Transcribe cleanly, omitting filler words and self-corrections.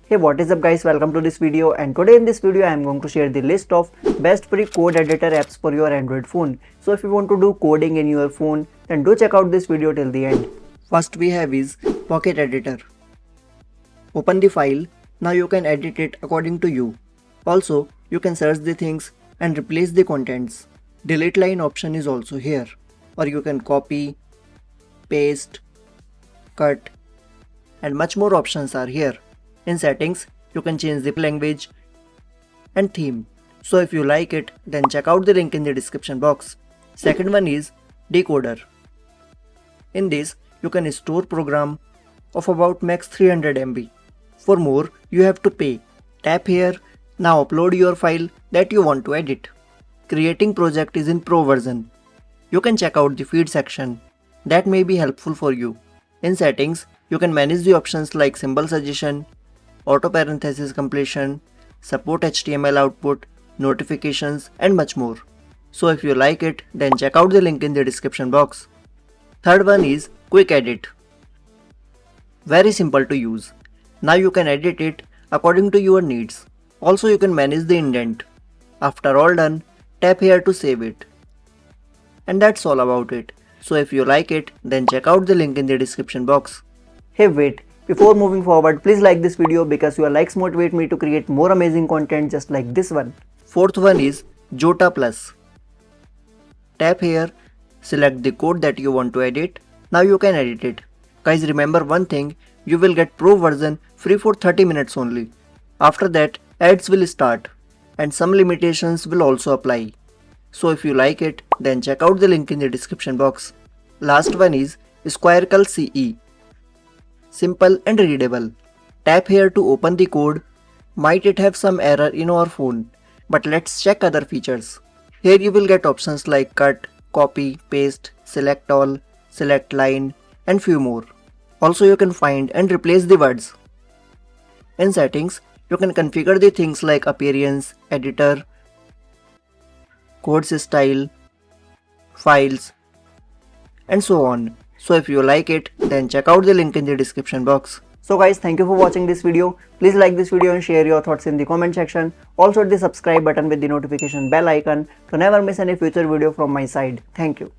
Hey, what is up guys, welcome to this video, and today in this video I am going to share the list of best free code editor apps for your Android phone. So if you want to do coding in your phone, then do check out this video till the end. First we have is Pocket Editor. Open the file. Now you can edit it according to you. Also you can search the things and replace the contents. Delete line option is also here, or you can copy, paste, cut, and much more options are here. In settings, you can change the language and theme. So if you like it, then check out the link in the description box. Second one is Decoder. In this, you can store program of about max 300 MB. For more, you have to pay. Tap here. Now upload your file that you want to edit. Creating project is in Pro version. You can check out the feed section. That may be helpful for you. In settings, you can manage the options like symbol suggestion, auto parenthesis completion, support HTML output, notifications, and much more. So if you like it, then check out the link in the description box. Third one is Quick Edit. Very simple to use. Now you can edit it according to your needs. Also you can manage the indent. After all done, tap here to save it. And that's all about it. So if you like it, then check out the link in the description box. Hey wait, before moving forward, please like this video because your likes motivate me to create more amazing content just like this one. Fourth one is Jota Plus. Tap here, select the code that you want to edit. Now you can edit it. Guys, remember one thing, you will get Pro version free for 30 minutes only. After that, ads will start and some limitations will also apply. So if you like it, then check out the link in the description box. Last one is Squircle CE. Simple and readable. Tap here to open the code. Might it have some error in our phone, but let's check other features. Here you will get options like cut, copy, paste, select all, select line, and few more. Also you can find and replace the words. In settings, you can configure the things like appearance, editor, code style, files, and so on. So if you like it, then check out the link in the description box. So guys, thank you for watching this video. Please like this video and share your thoughts in the comment section. Also hit the subscribe button with the notification bell icon to never miss any future video from my side. Thank you.